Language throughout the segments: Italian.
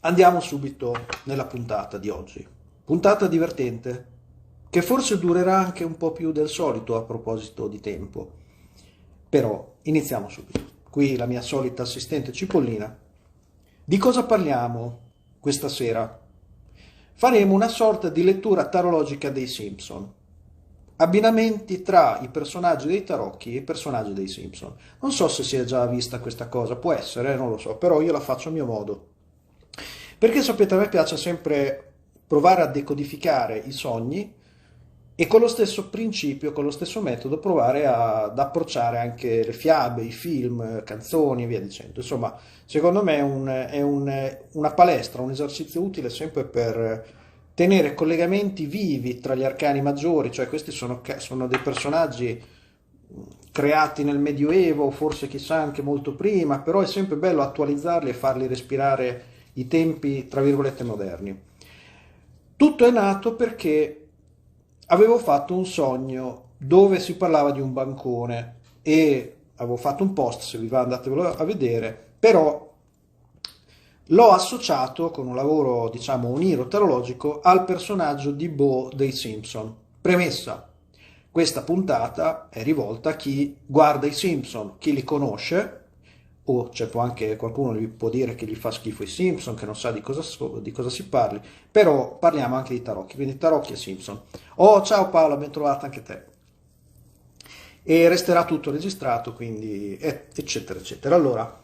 Andiamo subito nella puntata di oggi. Puntata divertente, che forse durerà anche un po' più del solito a proposito di tempo. Però iniziamo subito. Qui la mia solita assistente Cipollina. Di cosa parliamo questa sera? Faremo una sorta di lettura tarologica dei Simpson. Abbinamenti tra i personaggi dei tarocchi e i personaggi dei Simpson. Non so se si è già vista questa cosa, può essere, non lo so, però io la faccio a mio modo. Perché sapete, a me piace sempre provare a decodificare i sogni e con lo stesso principio, con lo stesso metodo, provare ad approcciare anche le fiabe, i film, canzoni e via dicendo. Insomma, secondo me una palestra, un esercizio utile sempre per tenere collegamenti vivi tra gli arcani maggiori, cioè questi sono dei personaggi creati nel Medioevo, forse chissà anche molto prima, però è sempre bello attualizzarli e farli respirare i tempi, tra virgolette, moderni. Tutto è nato perché avevo fatto un sogno dove si parlava di un bancone e avevo fatto un post, se vi va andatevelo a vedere, però l'ho associato con un lavoro, diciamo, oniro-tarologico al personaggio di Bo dei Simpson. Premessa: questa puntata è rivolta a chi guarda i Simpson, chi li conosce, o c'è anche qualcuno che può dire che gli fa schifo i Simpson, che non sa di cosa si parli, però parliamo anche di tarocchi, quindi tarocchi e Simpson. Oh, ciao Paola, ben trovata anche te. E resterà tutto registrato, quindi eccetera, eccetera. Allora,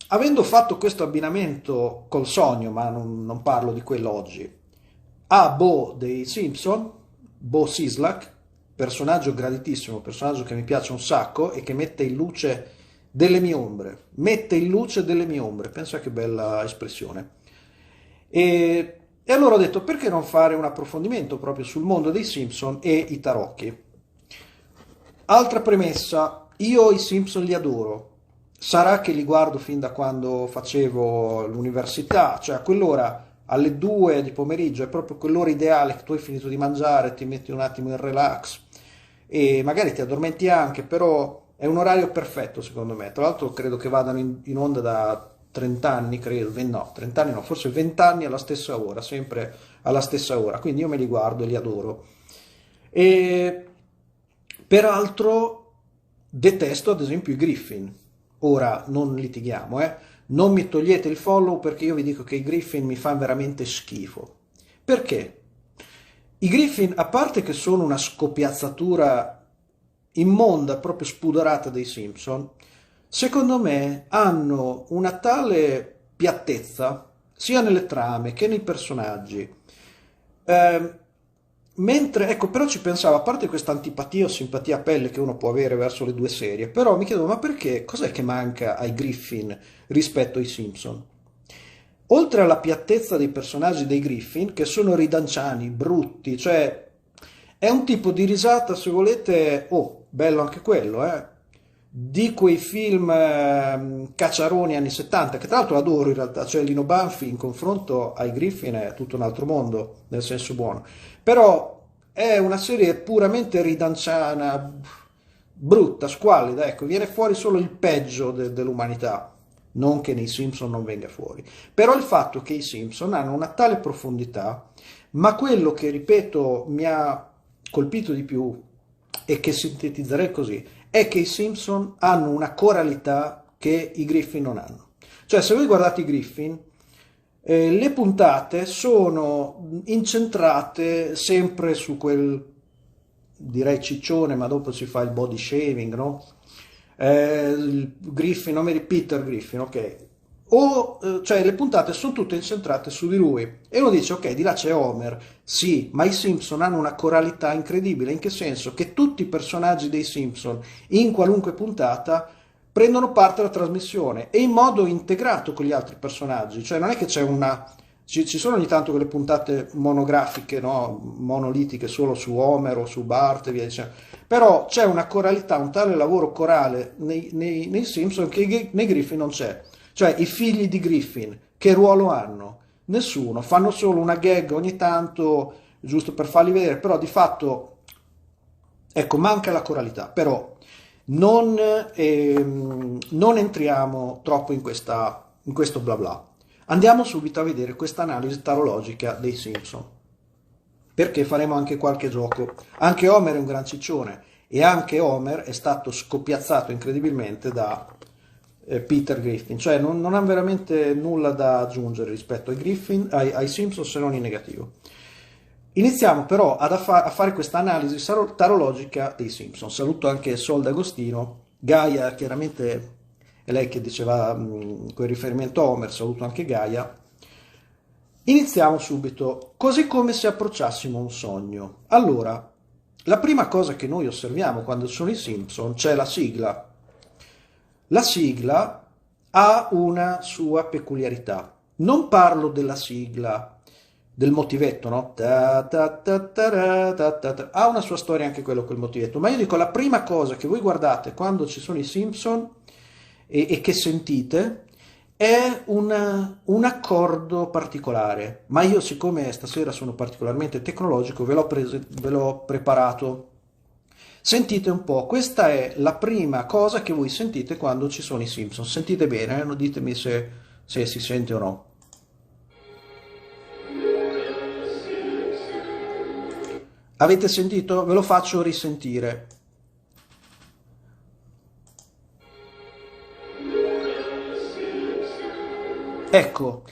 avendo fatto questo abbinamento col sogno, ma non parlo di quello oggi, a Bo dei Simpson, Bo Sislak, personaggio graditissimo, personaggio che mi piace un sacco e che mette in luce delle mie ombre. Mette in luce delle mie ombre, pensa che bella espressione. E allora ho detto, perché non fare un approfondimento proprio sul mondo dei Simpson e i tarocchi? Altra premessa, io i Simpson li adoro. Sarà che li guardo fin da quando facevo l'università, cioè a quell'ora alle 2 di pomeriggio è proprio quell'ora ideale che tu hai finito di mangiare, ti metti un attimo in relax e magari ti addormenti anche, però è un orario perfetto secondo me. Tra l'altro credo che vadano in onda da 30 anni, credo, no, 30 anni no, forse 20 anni alla stessa ora, sempre alla stessa ora, quindi io me li guardo e li adoro. E peraltro detesto ad esempio i Griffin. Ora non litighiamo, non mi togliete il follow perché io vi dico che i Griffin mi fanno veramente schifo. Perché? I Griffin, a parte che sono una scopiazzatura immonda, proprio spudorata dei Simpson, secondo me hanno una tale piattezza, sia nelle trame che nei personaggi. Mentre, ecco, però ci pensavo, a parte questa antipatia o simpatia a pelle che uno può avere verso le due serie, però mi chiedo, ma perché, cos'è che manca ai Griffin rispetto ai Simpson? Oltre alla piattezza dei personaggi dei Griffin, che sono ridanciani, brutti, cioè è un tipo di risata, se volete, oh, bello anche quello, di quei film cacciaroni anni 70, che tra l'altro adoro in realtà, cioè Lino Banfi in confronto ai Griffin è tutto un altro mondo, nel senso buono, però è una serie puramente ridanciana, brutta, squallida, ecco, viene fuori solo il peggio dell'umanità, non che nei Simpson non venga fuori, però il fatto che i Simpson hanno una tale profondità, ma quello che, ripeto, mi ha colpito di più e che sintetizzerei così, è che i Simpson hanno una coralità che i Griffin non hanno. Cioè, se voi guardate i Griffin, le puntate sono incentrate sempre su quel, direi ciccione, ma dopo si fa il body shaving, no? Il Griffin, nome di Peter Griffin, ok? Cioè le puntate sono tutte incentrate su di lui e uno dice ok, di là c'è Homer, sì, ma i Simpson hanno una coralità incredibile, in che senso? Che tutti i personaggi dei Simpson in qualunque puntata prendono parte alla trasmissione e in modo integrato con gli altri personaggi, cioè non è che c'è ci sono ogni tanto quelle puntate monografiche, no? Monolitiche solo su Homer o su Bart e via dicendo, però c'è una coralità, un tale lavoro corale nei Simpson che nei Griffin non c'è. Cioè i figli di Griffin, che ruolo hanno? Nessuno, fanno solo una gag ogni tanto, giusto per farli vedere, però di fatto, ecco, manca la coralità, però non entriamo troppo in questa in questo bla bla. Andiamo subito a vedere questa analisi tarologica dei Simpson, perché faremo anche qualche gioco. Anche Homer è un gran ciccione e anche Homer è stato scoppiazzato incredibilmente da Peter Griffin, cioè non ha veramente nulla da aggiungere rispetto ai, ai Simpson, se non in negativo. Iniziamo però a fare questa analisi tarologica dei Simpson. Saluto anche Sol D'Agostino, Gaia, chiaramente è lei che diceva con riferimento a Homer, saluto anche Gaia. Iniziamo subito, così come se approcciassimo un sogno. Allora, la prima cosa che noi osserviamo quando sono i Simpson c'è la sigla. La sigla ha una sua peculiarità. Non parlo della sigla, del motivetto, no? Ha una sua storia anche quello quel motivetto, ma io dico la prima cosa che voi guardate quando ci sono i Simpson e che sentite è un accordo particolare, ma io siccome stasera sono particolarmente tecnologico ve l'ho preparato. Sentite un po', questa è la prima cosa che voi sentite quando ci sono i Simpson. Sentite bene, ditemi se si sente o no. Avete sentito? Ve lo faccio risentire. Ecco,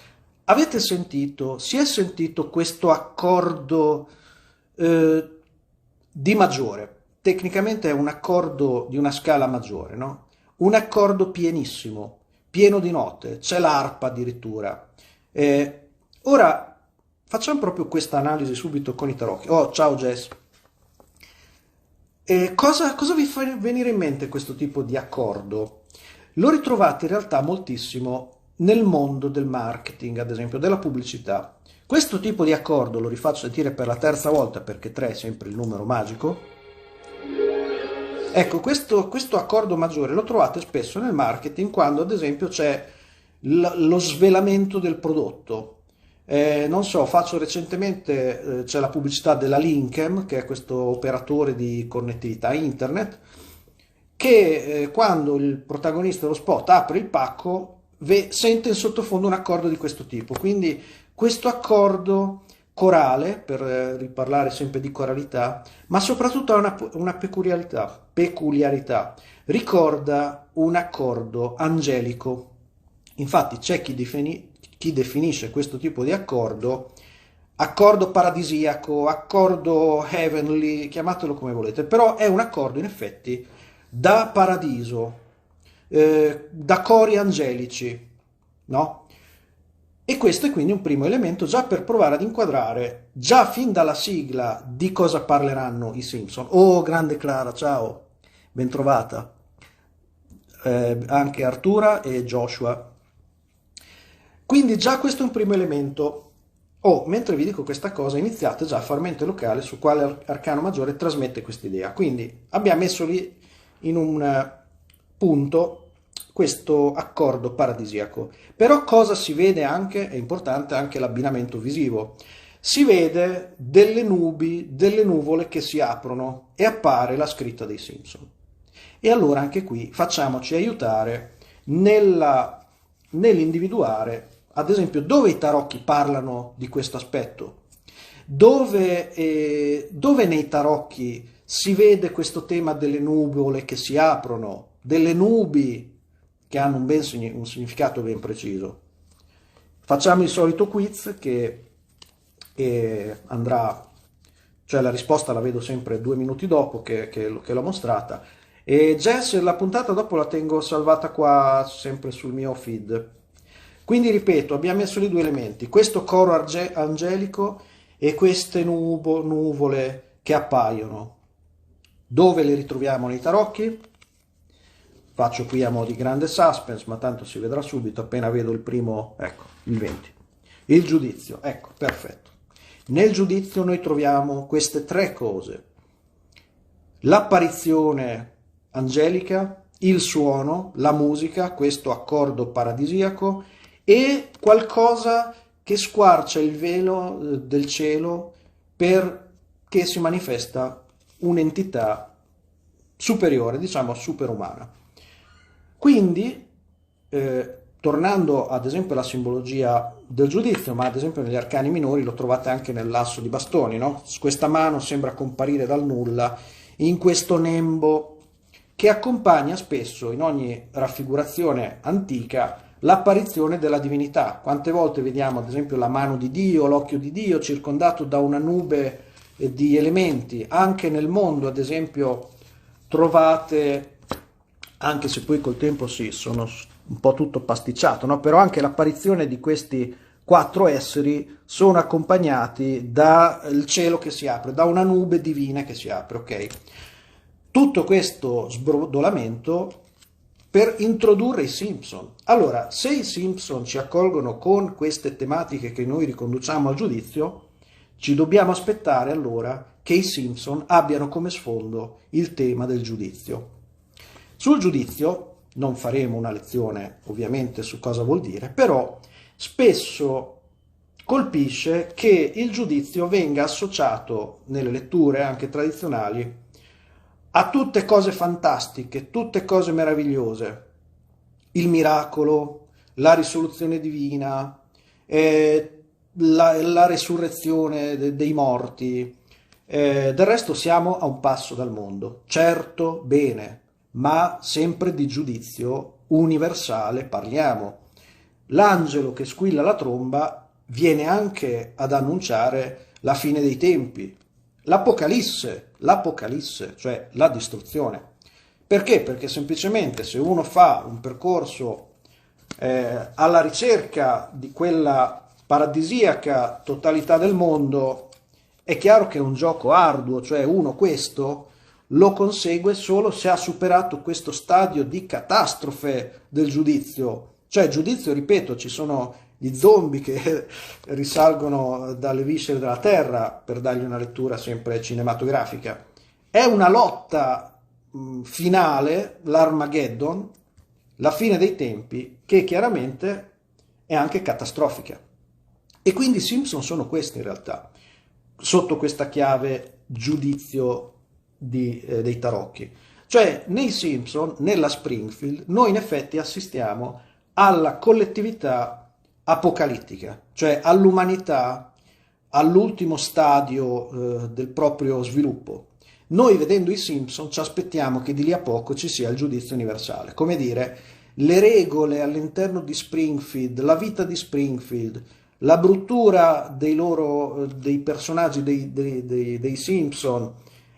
avete sentito, si è sentito questo accordo di maggiore. Tecnicamente è un accordo di una scala maggiore, no? Un accordo pienissimo, pieno di note, c'è l'arpa addirittura. Ora facciamo proprio questa analisi subito con i tarocchi. Oh, ciao Jess. Cosa vi fa venire in mente questo tipo di accordo? Lo ritrovate in realtà moltissimo nel mondo del marketing, ad esempio, della pubblicità. Questo tipo di accordo lo rifaccio sentire per la terza volta perché 3 è sempre il numero magico. Ecco, questo accordo maggiore lo trovate spesso nel marketing quando, ad esempio, c'è lo svelamento del prodotto. Non so, faccio recentemente, c'è la pubblicità della Linkem, che è questo operatore di connettività internet, che quando il protagonista dello spot apre il pacco sente in sottofondo un accordo di questo tipo. Quindi questo accordo corale, per riparlare sempre di coralità, ma soprattutto ha una peculiarità, ricorda un accordo angelico. Infatti c'è chi definisce questo tipo di accordo paradisiaco, accordo heavenly, chiamatelo come volete, però è un accordo in effetti da paradiso, da cori angelici, no? E questo è quindi un primo elemento già per provare ad inquadrare, già fin dalla sigla, di cosa parleranno i Simpson. Oh, grande Clara, ciao, ben trovata. Anche Artura e Joshua. Quindi già questo è un primo elemento. Oh, mentre vi dico questa cosa, iniziate già a far mente locale su quale arcano maggiore trasmette quest'idea. Quindi abbiamo messo lì in un punto questo accordo paradisiaco. Però cosa si vede anche, è importante anche l'abbinamento visivo. Si vede delle nubi, delle nuvole che si aprono e appare la scritta dei Simpson. E allora anche qui facciamoci aiutare nell'individuare, ad esempio, dove i tarocchi parlano di questo aspetto, dove nei tarocchi si vede questo tema delle nuvole che si aprono, delle nubi che hanno un significato ben preciso. Facciamo il solito quiz che andrà, cioè la risposta la vedo sempre 2 minuti dopo che l'ho mostrata. E Jess, la puntata dopo la tengo salvata qua sempre sul mio feed. Quindi ripeto, abbiamo messo lì 2 elementi, questo coro angelico e queste nuvole che appaiono. Dove le ritroviamo nei tarocchi? Faccio qui a mo' di grande suspense, ma tanto si vedrà subito appena vedo il primo, ecco, il 20. Il giudizio, ecco, perfetto. Nel giudizio noi troviamo queste 3 cose. L'apparizione angelica, il suono, la musica, questo accordo paradisiaco e qualcosa che squarcia il velo del cielo perché si manifesta un'entità superiore, diciamo superumana. Quindi tornando ad esempio alla simbologia del giudizio, ma ad esempio negli arcani minori lo trovate anche nell'asso di bastoni, no? Questa mano sembra comparire dal nulla in questo nembo che accompagna spesso in ogni raffigurazione antica l'apparizione della divinità. Quante volte vediamo ad esempio la mano di Dio, l'occhio di Dio circondato da una nube di elementi. Anche nel mondo ad esempio trovate, anche se poi col tempo sì, sono un po' tutto pasticciato, no? Però anche l'apparizione di questi quattro esseri sono accompagnati dal cielo che si apre, da una nube divina che si apre, ok? Tutto questo sbrodolamento per introdurre i Simpson. Allora, se i Simpson ci accolgono con queste tematiche che noi riconduciamo al giudizio, ci dobbiamo aspettare allora che i Simpson abbiano come sfondo il tema del giudizio. Sul giudizio non faremo una lezione ovviamente su cosa vuol dire, però spesso colpisce che il giudizio venga associato nelle letture anche tradizionali a tutte cose fantastiche, tutte cose meravigliose, il miracolo, la risoluzione divina, la resurrezione dei morti. Del resto siamo a un passo dal mondo, certo, bene, ma sempre di giudizio universale parliamo. L'angelo che squilla la tromba viene anche ad annunciare la fine dei tempi, l'Apocalisse, cioè la distruzione. Perché? Perché semplicemente se uno fa un percorso alla ricerca di quella paradisiaca totalità del mondo, è chiaro che è un gioco arduo, cioè uno questo lo consegue solo se ha superato questo stadio di catastrofe del giudizio. Cioè giudizio, ripeto, ci sono gli zombie che risalgono dalle viscere della terra, per dargli una lettura sempre cinematografica. È una lotta finale, l'Armageddon, la fine dei tempi, che chiaramente è anche catastrofica. E quindi i Simpson sono questi in realtà, sotto questa chiave giudizio dei tarocchi. Cioè nei Simpson, nella Springfield, noi in effetti assistiamo alla collettività apocalittica, cioè all'umanità all'ultimo stadio del proprio sviluppo. Noi vedendo i Simpson ci aspettiamo che di lì a poco ci sia il giudizio universale, come dire, le regole all'interno di Springfield, la vita di Springfield, la bruttura dei personaggi dei Simpson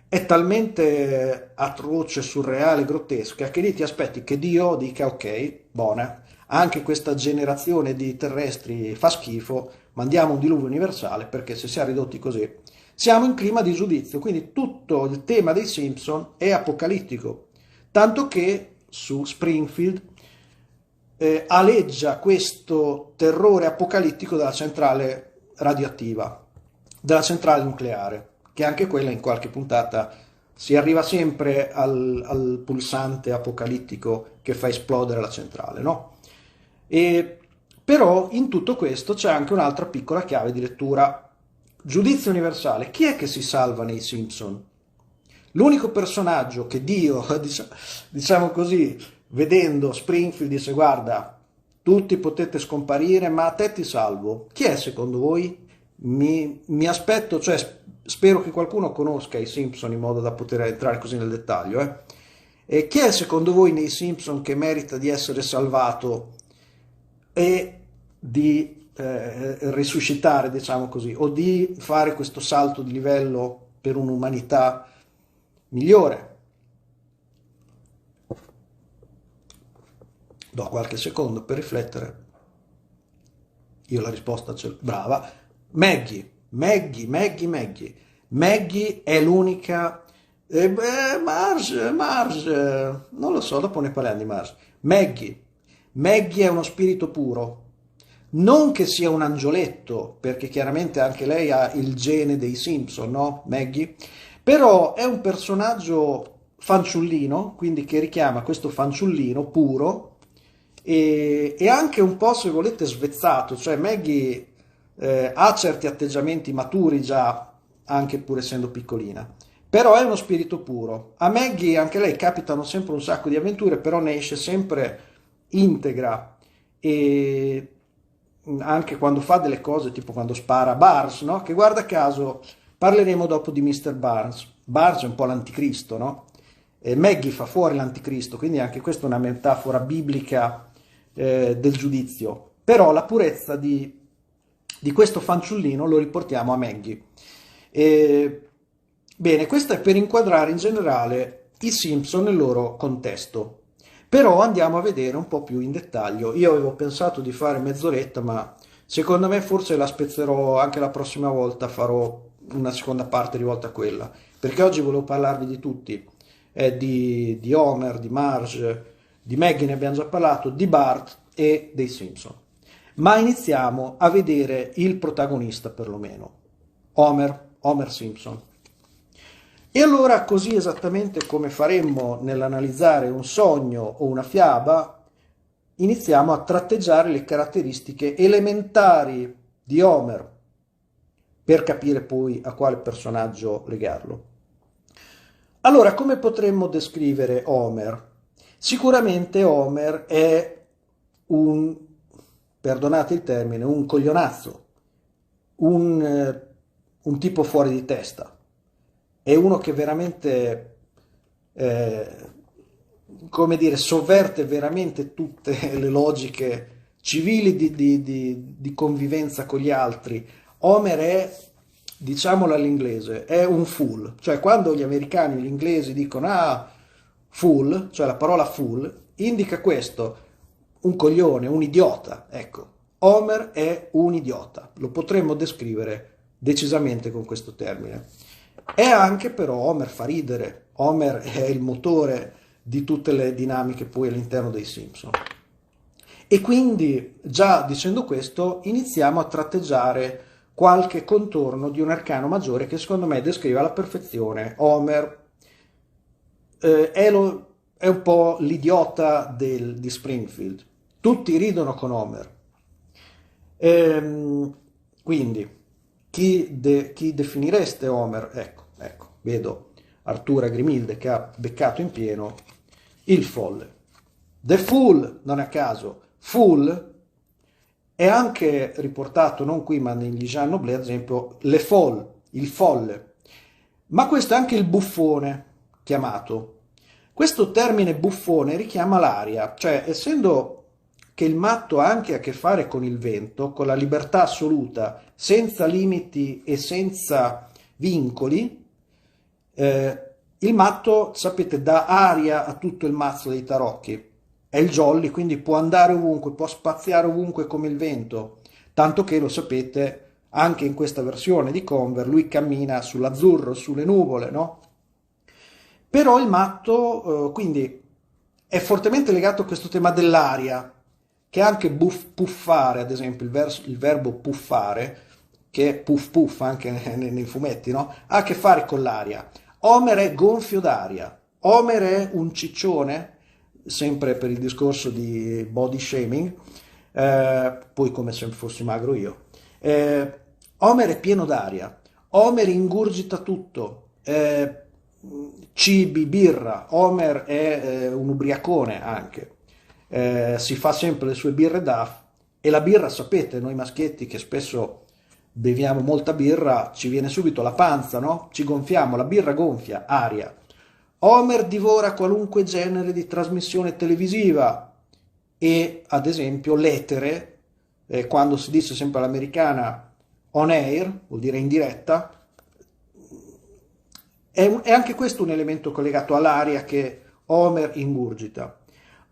è talmente atroce, surreale, grottesca che lì ti aspetti che Dio dica ok, buona, anche questa generazione di terrestri fa schifo, mandiamo un diluvio universale perché se siamo ridotti così siamo in clima di giudizio. Quindi tutto il tema dei Simpson è apocalittico, tanto che su Springfield aleggia questo terrore apocalittico della centrale radioattiva, della centrale nucleare, che anche quella in qualche puntata si arriva sempre al pulsante apocalittico che fa esplodere la centrale, no? Però in tutto questo c'è anche un'altra piccola chiave di lettura. Giudizio universale. Chi è che si salva nei Simpson? L'unico personaggio che Dio, diciamo così, vedendo Springfield dice guarda, tutti potete scomparire ma a te ti salvo. Chi è secondo voi? Mi aspetto, cioè spero che qualcuno conosca i Simpson in modo da poter entrare così nel dettaglio. E chi è secondo voi nei Simpson che merita di essere salvato e di risuscitare, diciamo così, o di fare questo salto di livello per un'umanità migliore? Do qualche secondo per riflettere. Io la risposta ce l'ho. Brava. Maggie è l'unica. Marge, non lo so, dopo ne parliamo di Marge. Maggie è uno spirito puro, non che sia un angioletto, perché chiaramente anche lei ha il gene dei Simpson, no? Maggie, però è un personaggio fanciullino, quindi che richiama questo fanciullino puro e anche un po', se volete, svezzato, cioè Maggie ha certi atteggiamenti maturi già, anche pur essendo piccolina, però è uno spirito puro. A Maggie, anche lei, capitano sempre un sacco di avventure, però ne esce sempre integra e anche quando fa delle cose, tipo quando spara a Barnes, no? Che guarda caso parleremo dopo di Mr. Barnes. Barnes è un po' l'anticristo, no? E Maggie fa fuori l'anticristo, quindi anche questa è una metafora biblica del giudizio. Però la purezza di questo fanciullino lo riportiamo a Maggie. E, bene, questo è per inquadrare in generale i Simpson nel loro contesto. Però andiamo a vedere un po' più in dettaglio. Io avevo pensato di fare mezz'oretta, ma secondo me forse la spezzerò anche la prossima volta, farò una seconda parte rivolta a quella, perché oggi volevo parlarvi di tutti, di Homer, di Marge, di Maggie ne abbiamo già parlato, di Bart e dei Simpson. Ma iniziamo a vedere il protagonista perlomeno, Homer Simpson. E allora, così esattamente come faremmo nell'analizzare un sogno o una fiaba, iniziamo a tratteggiare le caratteristiche elementari di Homer per capire poi a quale personaggio legarlo. Allora, come potremmo descrivere Homer? Sicuramente Homer è perdonate il termine, un coglionazzo, un tipo fuori di testa. È uno che veramente, come dire, sovverte veramente tutte le logiche civili di convivenza con gli altri. Homer è, diciamolo all'inglese, è un fool. Cioè quando gli americani, gli inglesi dicono fool, cioè la parola fool, indica questo, un coglione, un idiota. Ecco, Homer è un idiota. Lo potremmo descrivere decisamente con questo termine. E anche però Homer fa ridere, Homer è il motore di tutte le dinamiche poi all'interno dei Simpson. E quindi, già dicendo questo, iniziamo a tratteggiare qualche contorno di un arcano maggiore che secondo me descrive alla perfezione Homer. È un po' l'idiota di Springfield. Tutti ridono con Homer. Quindi, chi definireste Homer? Ecco, vedo Arturo Grimilde che ha beccato in pieno il folle. The Fool, non a caso, Fool è anche riportato, non qui ma negli Jean Noblet, ad esempio, le folle, il folle. Ma questo è anche il buffone chiamato. Questo termine buffone richiama l'aria, cioè essendo che il matto ha anche a che fare con il vento, con la libertà assoluta, senza limiti e senza vincoli, il matto, sapete, dà aria a tutto il mazzo dei tarocchi. È il jolly, quindi può andare ovunque, può spaziare ovunque come il vento, tanto che, lo sapete, anche in questa versione di Conver lui cammina sull'azzurro, sulle nuvole, no? Però il matto, quindi, è fortemente legato a questo tema dell'aria, che anche puffare, ad esempio, il verbo puffare, che è puff puff anche nei fumetti, no? Ha a che fare con l'aria. Homer è gonfio d'aria, Homer è un ciccione, sempre per il discorso di body shaming, poi come se fossi magro io. Homer è pieno d'aria, Homer ingurgita tutto, cibi, birra, Homer è un ubriacone anche. Si fa sempre le sue birre DAF e la birra, sapete, noi maschietti che spesso beviamo molta birra, ci viene subito la panza, no? Ci gonfiamo, la birra gonfia, aria. Homer divora qualunque genere di trasmissione televisiva e, ad esempio, l'etere, quando si dice sempre all'americana on air, vuol dire in diretta, è anche questo un elemento collegato all'aria che Homer ingurgita.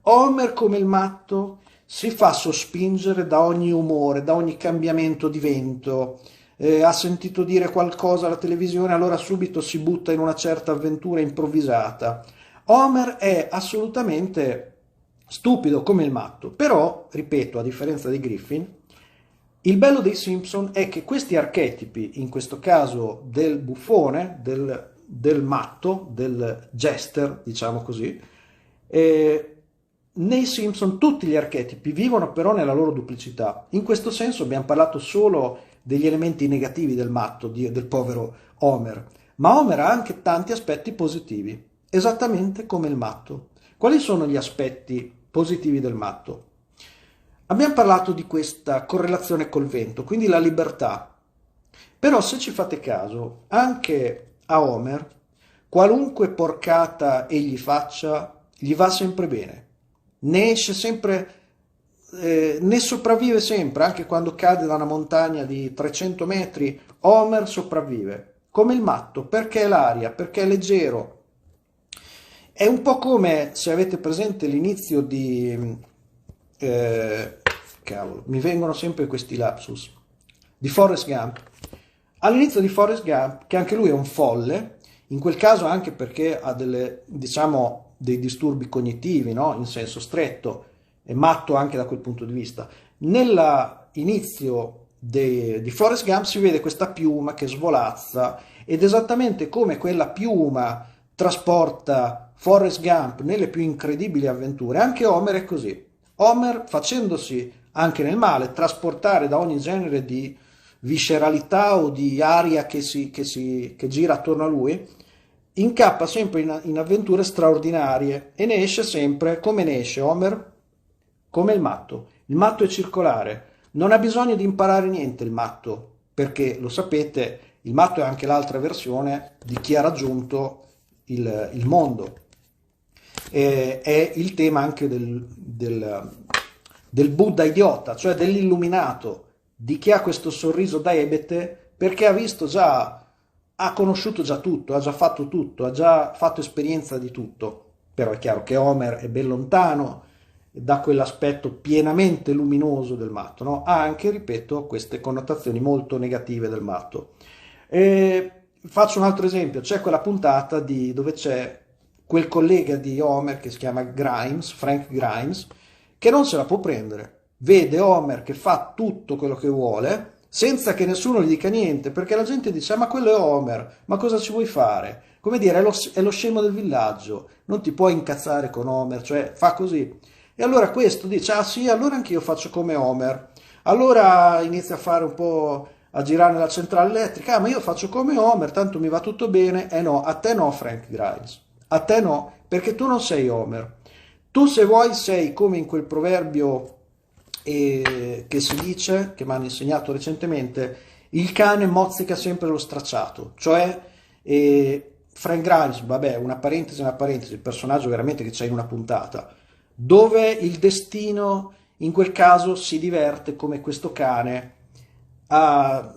Homer, come il matto, si fa sospingere da ogni umore, da ogni cambiamento di vento. Ha sentito dire qualcosa alla televisione, allora subito si butta in una certa avventura improvvisata. Homer è assolutamente stupido come il matto, però, ripeto, a differenza di Griffin, il bello dei Simpson è che questi archetipi, in questo caso del buffone, del matto, del jester, diciamo così, nei Simpson tutti gli archetipi vivono però nella loro duplicità. In questo senso abbiamo parlato solo degli elementi negativi del matto, del povero Homer, ma Homer ha anche tanti aspetti positivi, esattamente come il matto. Quali sono gli aspetti positivi del matto? Abbiamo parlato di questa correlazione col vento, quindi la libertà. Però se ci fate caso, anche a Homer, qualunque porcata egli faccia, gli va sempre bene. Ne esce sempre, ne sopravvive sempre, anche quando cade da una montagna di 300 metri, Homer sopravvive. Come il matto, perché è l'aria, perché è leggero. È un po' come se avete presente l'inizio di... eh, cavolo, mi vengono sempre questi lapsus. Di Forrest Gump. All'inizio di Forrest Gump, che anche lui è un folle, in quel caso anche perché ha delle, diciamo, dei disturbi cognitivi, no? In senso stretto, è matto anche da quel punto di vista. Nell'inizio di Forrest Gump si vede questa piuma che svolazza ed esattamente come quella piuma trasporta Forrest Gump nelle più incredibili avventure, anche Homer è così. Homer, facendosi anche nel male trasportare da ogni genere di visceralità o di aria che gira attorno a lui, incappa sempre in avventure straordinarie e ne esce sempre come ne esce Homer, come il matto. Il matto è circolare, non ha bisogno di imparare niente il matto, perché lo sapete, il matto è anche l'altra versione di chi ha raggiunto il mondo. È il tema anche del Buddha idiota, cioè dell'illuminato, di chi ha questo sorriso da ebete perché ha visto già, ha conosciuto già tutto, ha già fatto esperienza di tutto. Però è chiaro che Homer è ben lontano da quell'aspetto pienamente luminoso del matto, no? Ha anche, ripeto, queste connotazioni molto negative del matto. E faccio un altro esempio, c'è quella puntata dove c'è quel collega di Homer che si chiama Grimes, Frank Grimes, che non se la può prendere. Vede Homer che fa tutto quello che vuole senza che nessuno gli dica niente, perché la gente dice: ma quello è Homer, ma cosa ci vuoi fare? Come dire, è lo scemo del villaggio, non ti puoi incazzare con Homer, cioè fa così. E allora questo dice: ah sì, allora anch'io faccio come Homer. Allora inizia a fare un po', a girare nella centrale elettrica: ah, ma io faccio come Homer, tanto mi va tutto bene. No, a te no, Frank Grimes, a te no, perché tu non sei Homer. Tu, se vuoi, sei come in quel proverbio che si dice, che mi hanno insegnato recentemente: il cane mozzica sempre lo stracciato. Cioè, Frank Grimes, vabbè, una parentesi, il personaggio veramente che c'è in una puntata, dove il destino in quel caso si diverte come questo cane a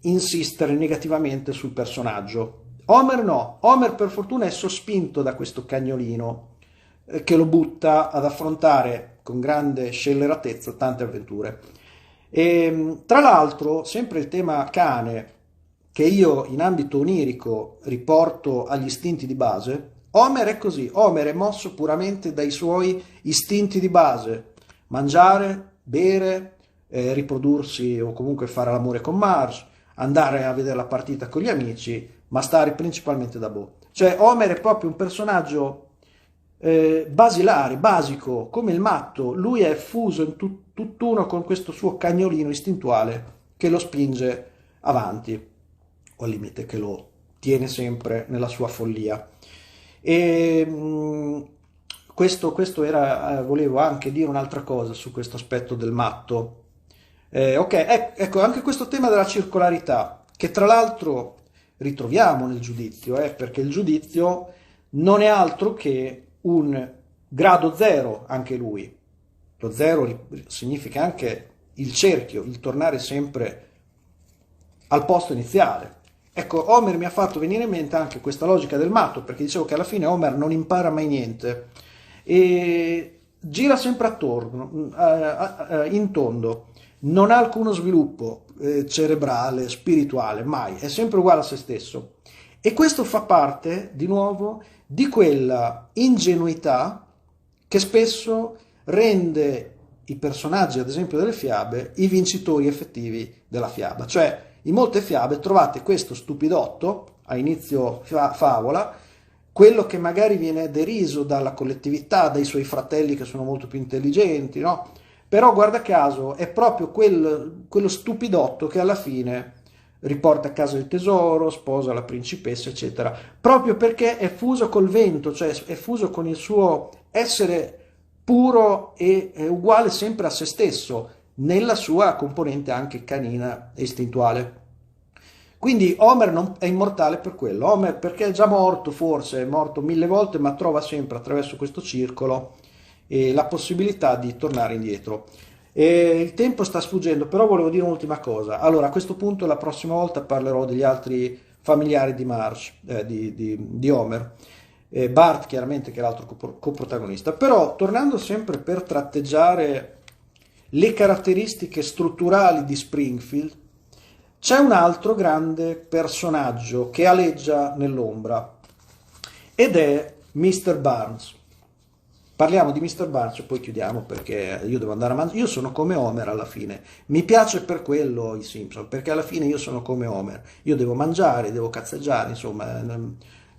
insistere negativamente sul personaggio. Homer no, Homer per fortuna è sospinto da questo cagnolino che lo butta ad affrontare con grande scelleratezza tante avventure. E, tra l'altro, sempre il tema cane, che io in ambito onirico riporto agli istinti di base, Homer è così, Homer è mosso puramente dai suoi istinti di base: mangiare, bere, riprodursi o comunque fare l'amore con Marge, andare a vedere la partita con gli amici, ma stare principalmente da boh. Cioè Homer è proprio un personaggio basilare, basico, come il matto. Lui è fuso in tutt'uno con questo suo cagnolino istintuale che lo spinge avanti, o al limite che lo tiene sempre nella sua follia. E questo era, volevo anche dire un'altra cosa su questo aspetto del matto. Ok, ecco, anche questo tema della circolarità, che tra l'altro ritroviamo nel giudizio, perché il giudizio non è altro che un grado zero, anche lui. Lo zero significa anche il cerchio, il tornare sempre al posto iniziale. Ecco, Homer mi ha fatto venire in mente anche questa logica del matto, perché dicevo che alla fine Homer non impara mai niente e gira sempre attorno, in tondo, non ha alcuno sviluppo cerebrale, spirituale, mai, è sempre uguale a se stesso. E questo fa parte, di nuovo, di quella ingenuità che spesso rende i personaggi, ad esempio delle fiabe, i vincitori effettivi della fiaba. Cioè, in molte fiabe trovate questo stupidotto, a inizio favola, quello che magari viene deriso dalla collettività, dai suoi fratelli che sono molto più intelligenti, no? Però guarda caso è proprio quello stupidotto che alla fine riporta a casa il tesoro, sposa la principessa, eccetera, proprio perché è fuso col vento, cioè è fuso con il suo essere puro e uguale sempre a se stesso, nella sua componente anche canina e istintuale. Quindi Homer è immortale per quello. Homer, perché è già morto, forse è morto 1000 volte, ma trova sempre attraverso questo circolo la possibilità di tornare indietro. E il tempo sta sfuggendo, però volevo dire un'ultima cosa. Allora, a questo punto la prossima volta parlerò degli altri familiari di Marge, di Homer. Bart chiaramente che è l'altro coprotagonista. Però, tornando sempre per tratteggiare le caratteristiche strutturali di Springfield, c'è un altro grande personaggio che aleggia nell'ombra ed è Mr. Barnes. Parliamo di Mr. Barnes e poi chiudiamo perché io devo andare a mangiare. Io sono come Homer alla fine. Mi piace per quello i Simpson, perché alla fine io sono come Homer. Io devo mangiare, devo cazzeggiare, insomma.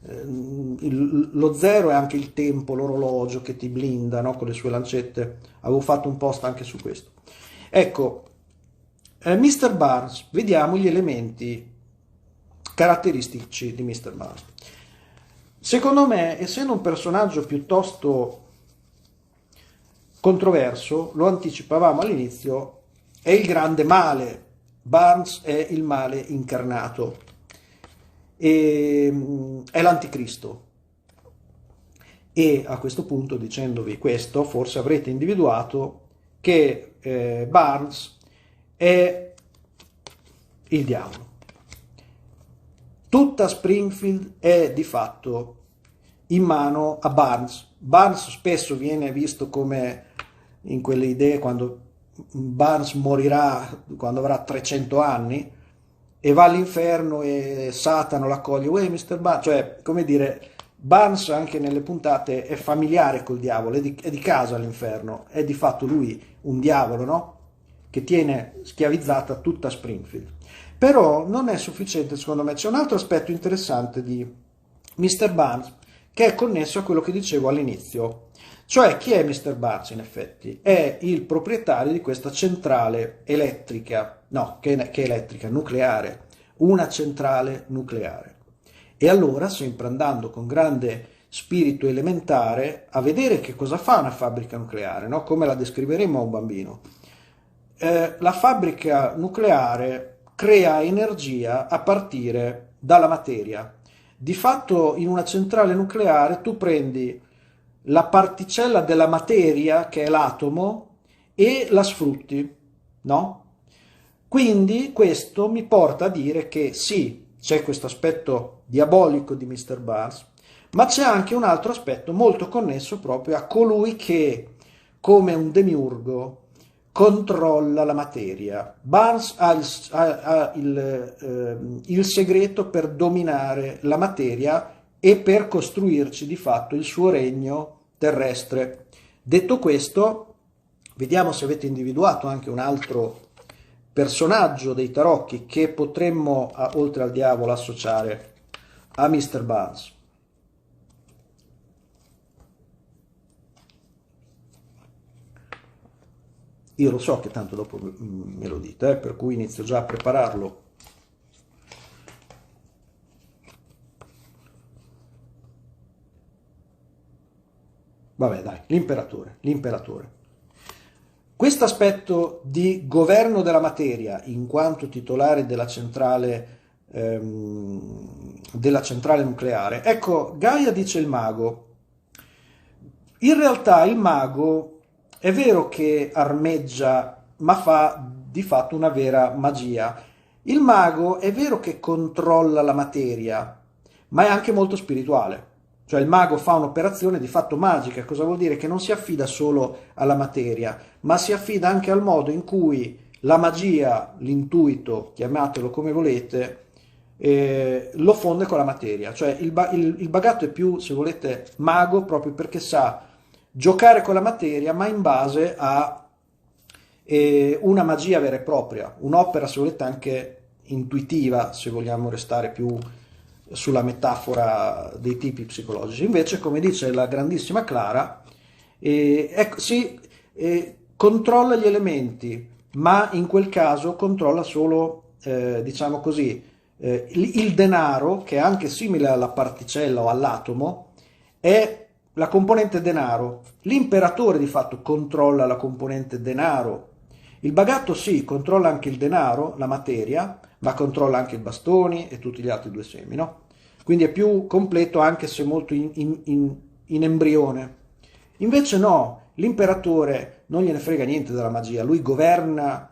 Lo zero è anche il tempo, l'orologio che ti blinda, no? Con le sue lancette. Avevo fatto un post anche su questo. Ecco, Mr. Barnes, vediamo gli elementi caratteristici di Mr. Barnes. Secondo me, essendo un personaggio piuttosto controverso, lo anticipavamo all'inizio, è il grande male. Barnes è il male incarnato, è l'anticristo. E a questo punto, dicendovi questo, forse avrete individuato che Barnes è il diavolo. Tutta Springfield è di fatto in mano a Barnes. Barnes spesso viene visto come in quelle idee quando Barnes morirà, quando avrà 300 anni e va all'inferno e Satana lo accoglie. Uè, Mr. Barnes, cioè, come dire, Barnes anche nelle puntate è familiare col diavolo, è di casa all'inferno, è di fatto lui un diavolo, no? Che tiene schiavizzata tutta Springfield. Però non è sufficiente, secondo me. C'è un altro aspetto interessante di Mr. Barnes che è connesso a quello che dicevo all'inizio. Cioè, chi è Mr. Barnes in effetti? È il proprietario di questa centrale elettrica, no, che è elettrica, nucleare, una centrale nucleare. E allora, sempre andando con grande spirito elementare, a vedere che cosa fa una fabbrica nucleare, no? Come la descriveremo a un bambino. La fabbrica nucleare crea energia a partire dalla materia. Di fatto in una centrale nucleare tu prendi la particella della materia, che è l'atomo, e la sfrutti, no? Quindi questo mi porta a dire che sì, c'è questo aspetto diabolico di Mr. Barnes, ma c'è anche un altro aspetto molto connesso proprio a colui che, come un demiurgo, controlla la materia. Barnes ha il segreto per dominare la materia e per costruirci di fatto il suo regno terrestre. Detto questo, vediamo se avete individuato anche un altro personaggio dei tarocchi che potremmo, oltre al diavolo, associare a Mr. Barnes. Io lo so che tanto dopo me lo dite, per cui inizio già a prepararlo. Vabbè, dai, l'imperatore. Questo aspetto di governo della materia, in quanto titolare della centrale nucleare. Ecco, Gaia dice il mago. In realtà il mago è vero che armeggia, ma fa di fatto una vera magia. Il mago è vero che controlla la materia, ma è anche molto spirituale. Cioè il mago fa un'operazione di fatto magica. Cosa vuol dire? Che non si affida solo alla materia, ma si affida anche al modo in cui la magia, l'intuito, chiamatelo come volete, lo fonde con la materia. Cioè il bagatto è più, se volete, mago proprio perché sa giocare con la materia, ma in base a una magia vera e propria, un'opera, se volete, anche intuitiva, se vogliamo restare più sulla metafora dei tipi psicologici. Invece, come dice la grandissima Clara, ecco, controlla gli elementi, ma in quel caso controlla solo, diciamo così, il denaro, che è anche simile alla particella o all'atomo, è la componente denaro. L'imperatore di fatto controlla la componente denaro. Il bagatto sì, controlla anche il denaro, la materia, ma controlla anche i bastoni e tutti gli altri due semi, no? Quindi è più completo anche se molto in embrione. Invece no, l'imperatore non gliene frega niente della magia, lui governa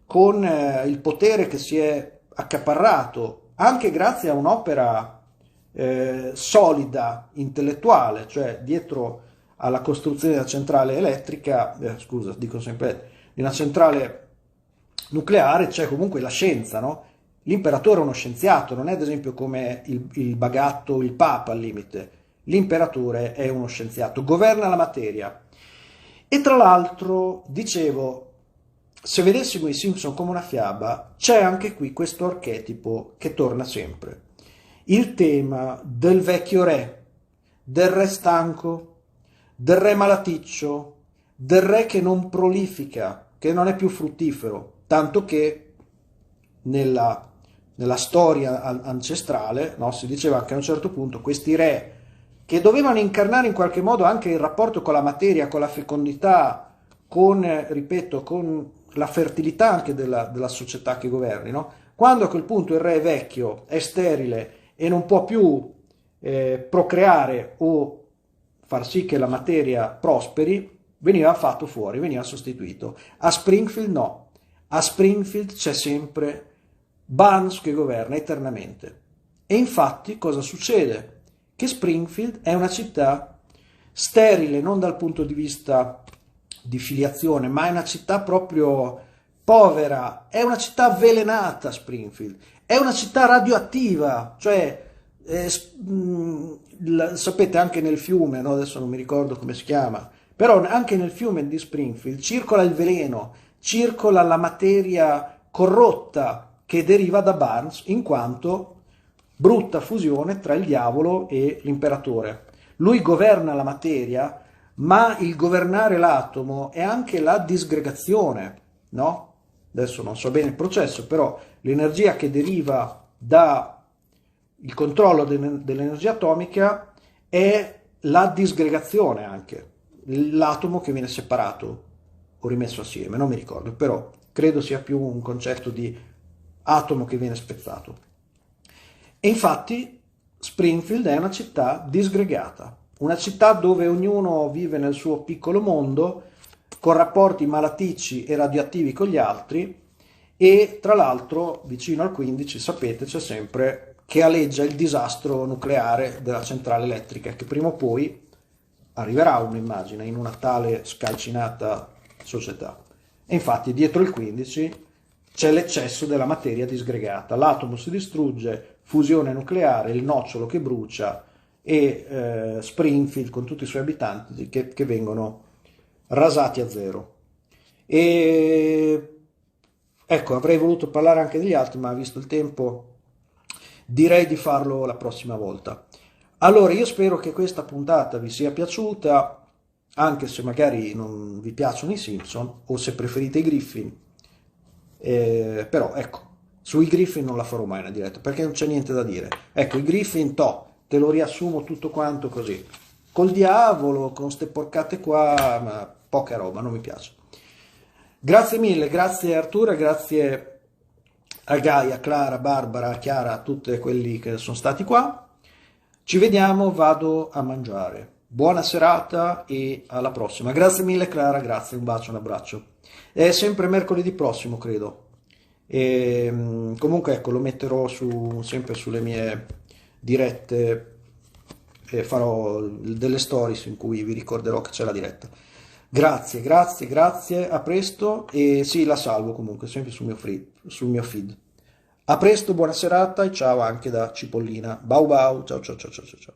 con il potere che si è accaparrato, anche grazie a un'opera solida, intellettuale, cioè dietro alla costruzione della centrale elettrica, scusa, dico sempre, di una centrale nucleare c'è comunque la scienza, no? L'imperatore è uno scienziato, non è ad esempio come il bagatto, il papa al limite. L'imperatore è uno scienziato, governa la materia. E tra l'altro, dicevo, se vedessimo i Simpson come una fiaba, c'è anche qui questo archetipo che torna sempre. Il tema del vecchio re, del re stanco, del re malaticcio, del re che non prolifica, che non è più fruttifero, tanto che nella storia ancestrale, no, si diceva che a un certo punto questi re che dovevano incarnare in qualche modo anche il rapporto con la materia, con la fecondità, con, ripeto, con la fertilità anche della società che governi, no? Quando a quel punto il re è vecchio, è sterile e non può più procreare o far sì che la materia prosperi, veniva fatto fuori, veniva sostituito. A Springfield no, a Springfield c'è sempre Barnes che governa eternamente. E infatti cosa succede? Che Springfield è una città sterile non dal punto di vista di filiazione, ma è una città proprio povera, è una città avvelenata Springfield, è una città radioattiva, cioè sapete anche nel fiume, no? Adesso non mi ricordo come si chiama, però anche nel fiume di Springfield circola il veleno, circola la materia corrotta che deriva da Barnes in quanto brutta fusione tra il diavolo e l'imperatore. Lui governa la materia, ma il governare l'atomo è anche la disgregazione, no? Adesso non so bene il processo, però l'energia che deriva dal controllo dell'energia atomica è la disgregazione anche, l'atomo che viene separato o rimesso assieme, non mi ricordo, però credo sia più un concetto di atomo che viene spezzato. E infatti Springfield è una città disgregata, una città dove ognuno vive nel suo piccolo mondo, con rapporti malaticci e radioattivi con gli altri, e tra l'altro vicino al 15, sapete, c'è sempre che aleggia il disastro nucleare della centrale elettrica, che prima o poi arriverà, uno immagina, in una tale scalcinata società. E infatti dietro il 15 c'è l'eccesso della materia disgregata, l'atomo si distrugge, fusione nucleare, il nocciolo che brucia e Springfield con tutti i suoi abitanti che vengono rasati a zero. E ecco, avrei voluto parlare anche degli altri, ma visto il tempo direi di farlo la prossima volta. Allora, io spero che questa puntata vi sia piaciuta, anche se magari non vi piacciono i Simpson o se preferite i Griffin. Però ecco, sui Griffin non la farò mai una diretta perché non c'è niente da dire. Ecco, i Griffin te lo riassumo tutto quanto così, col diavolo, con ste porcate qua, ma poca roba, non mi piace. Grazie mille, grazie Arturo, grazie a Gaia, Clara, Barbara, Chiara, a tutti quelli che sono stati qua. Ci vediamo, vado a mangiare. Buona serata e alla prossima. Grazie mille Clara, grazie, un bacio, un abbraccio. È sempre mercoledì prossimo, credo. E, comunque ecco, lo metterò sempre sulle mie dirette e farò delle stories in cui vi ricorderò che c'è la diretta. Grazie, grazie, grazie, a presto e sì, la salvo comunque, sempre sul mio feed. A presto, buona serata e ciao anche da Cipollina. Bau bau, ciao ciao ciao ciao ciao.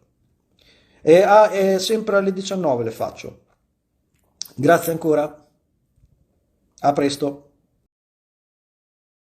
E sempre alle 19 le faccio. Grazie ancora. A presto.